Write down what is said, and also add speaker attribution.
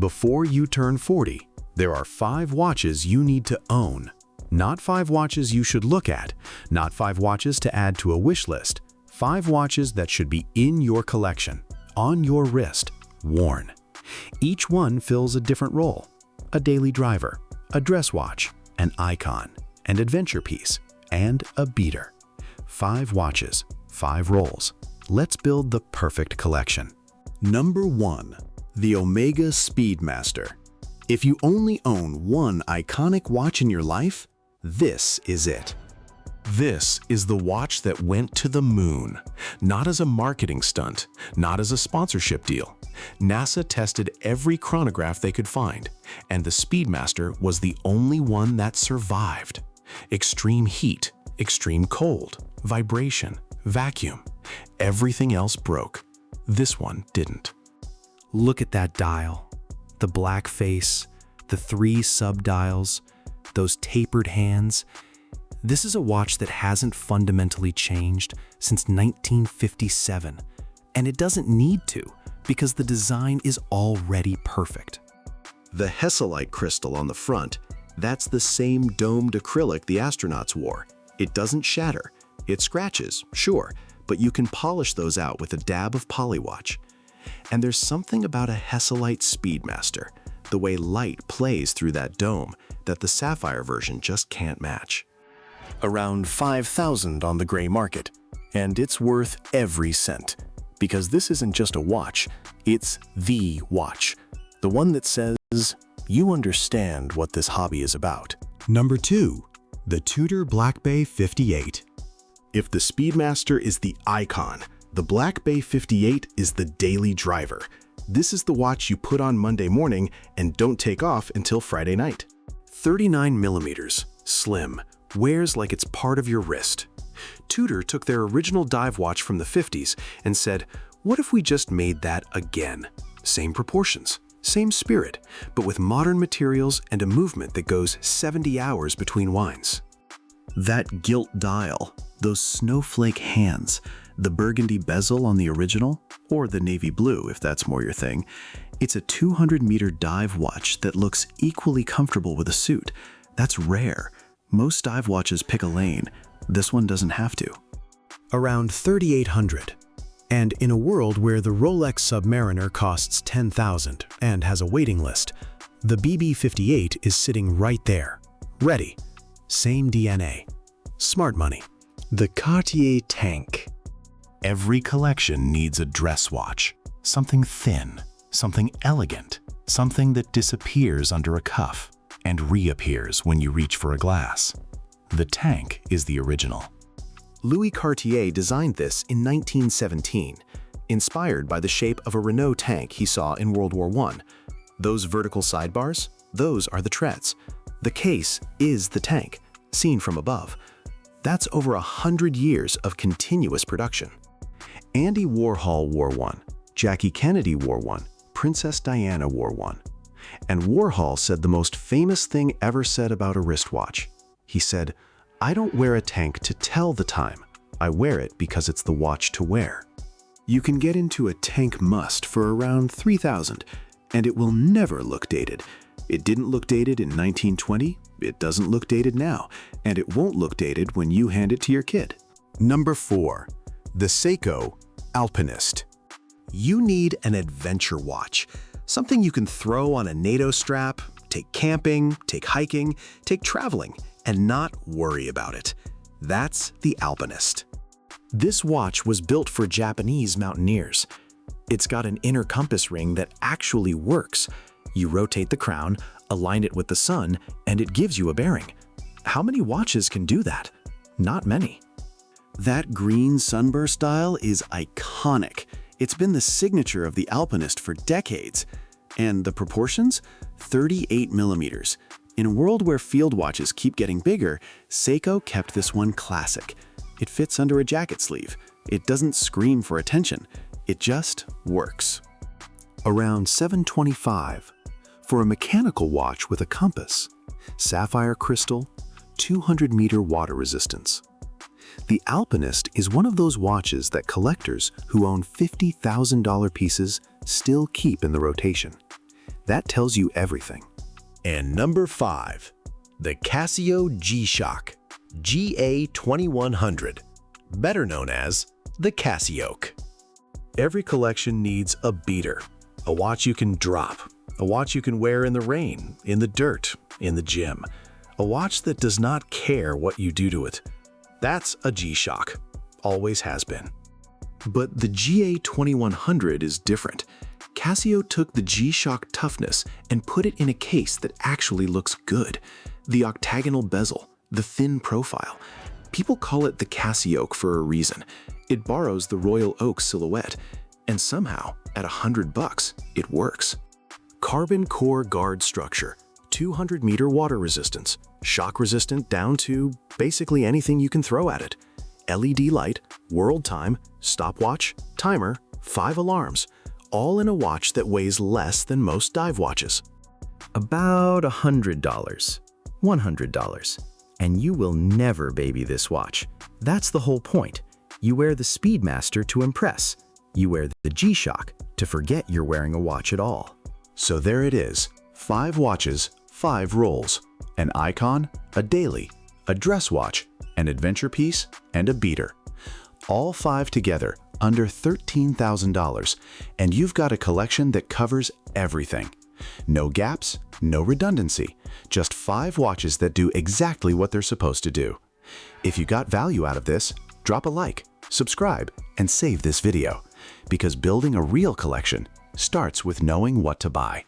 Speaker 1: Before you turn 40, there are 5 watches you need to own. Not 5 watches you should look at, not 5 watches to add to a wish list. 5 watches that should be in your collection, on your wrist, worn. Each one fills a different role: a daily driver, a dress watch, an icon, an adventure piece, and a beater. 5 watches, 5 roles. Let's build the perfect collection. Number 1. The Omega Speedmaster. If you only own one iconic watch in your life, this is it.
Speaker 2: This is the watch that went to the moon, not as a marketing stunt, not as a sponsorship deal. NASA tested every chronograph they could find, and the Speedmaster was the only one that survived. Extreme heat, extreme cold, vibration, vacuum. Everything else broke. This one didn't.
Speaker 1: Look at that dial. The black face, the 3 sub-dials, those tapered hands. This is a watch that hasn't fundamentally changed since 1957, and it doesn't need to because the design is already perfect. The Hesalite crystal on the front, that's the same domed acrylic the astronauts wore. It doesn't shatter. It scratches, sure, but you can polish those out with a dab of Polywatch. And there's something about a Hesalite Speedmaster, the way light plays through that dome, that the sapphire version just can't match.
Speaker 2: Around $5,000 on the gray market, and it's worth every cent. Because this isn't just a watch, it's the watch. The one that says, you understand what this hobby is about.
Speaker 1: Number 2. The Tudor Black Bay 58. If the Speedmaster is the icon, the Black Bay 58 is the daily driver. This is the watch you put on Monday morning and don't take off until Friday night. 39 millimeters, slim, wears like it's part of your wrist. Tudor took their original dive watch from the 50s and said, what if we just made that again? Same proportions, same spirit, but with modern materials and a movement that goes 70 hours between winds. That gilt dial, those snowflake hands, the burgundy bezel on the original, or the navy blue if that's more your thing, it's a 200-meter dive watch that looks equally comfortable with a suit. That's rare. Most dive watches pick a lane. This one doesn't have to. Around $3,800. And in a world where the Rolex Submariner costs $10,000 and has a waiting list, the BB58 is sitting right there, ready. Same DNA. Smart money. The Cartier Tank.
Speaker 2: Every collection needs a dress watch. Something thin, something elegant, something that disappears under a cuff and reappears when you reach for a glass. The Tank is the original.
Speaker 1: Louis Cartier designed this in 1917, inspired by the shape of a Renault tank he saw in World War I. Those vertical sidebars, those are the treads. The case is the tank, seen from above. That's over 100 years of continuous production. Andy Warhol wore one, Jackie Kennedy wore one, Princess Diana wore one. And Warhol said the most famous thing ever said about a wristwatch. He said, I don't wear a tank to tell the time. I wear it because it's the watch to wear. You can get into a tank must for around $3,000, and it will never look dated. It didn't look dated in 1920, it doesn't look dated now, and it won't look dated when you hand it to your kid. Number 4. The Seiko Alpinist. You need an adventure watch, something you can throw on a NATO strap, take camping, take hiking, take traveling, and not worry about it. That's the Alpinist. This watch was built for Japanese mountaineers. It's got an inner compass ring that actually works. You rotate the crown, align it with the sun, and it gives you a bearing. How many watches can do that? Not many. That green sunburst dial is iconic. It's been the signature of the Alpinist for decades. And the proportions? 38 millimeters. In a world where field watches keep getting bigger, Seiko kept this one classic. It fits under a jacket sleeve. It doesn't scream for attention. It just works. Around $725 for a mechanical watch with a compass, sapphire crystal, 200-meter water resistance. The Alpinist is one of those watches that collectors who own $50,000 pieces still keep in the rotation. That tells you everything.
Speaker 3: And number 5, the Casio G-Shock GA2100, better known as the Casioke. Every collection needs a beater, a watch you can drop, a watch you can wear in the rain, in the dirt, in the gym, a watch that does not care what you do to it. That's a G-Shock, always has been.
Speaker 1: But the GA2100 is different. Casio took the G-Shock toughness and put it in a case that actually looks good. The octagonal bezel, the thin profile. People call it the Casioke for a reason. It borrows the Royal Oak silhouette, and somehow, at $100, it works. Carbon core guard structure, 200-meter water resistance, shock resistant down to basically anything you can throw at it. LED light, world time, stopwatch, timer, 5 alarms, all in a watch that weighs less than most dive watches.
Speaker 4: About $100, $100, and you will never baby this watch. That's the whole point. You wear the Speedmaster to impress. You wear the G-Shock to forget you're wearing a watch at all.
Speaker 1: So there it is, 5 watches, 5 roles, an icon, a daily, a dress watch, an adventure piece, and a beater. All 5 together under $13,000, and you've got a collection that covers everything. No gaps, no redundancy, just 5 watches that do exactly what they're supposed to do. If you got value out of this, drop a like, subscribe, and save this video, because building a real collection starts with knowing what to buy.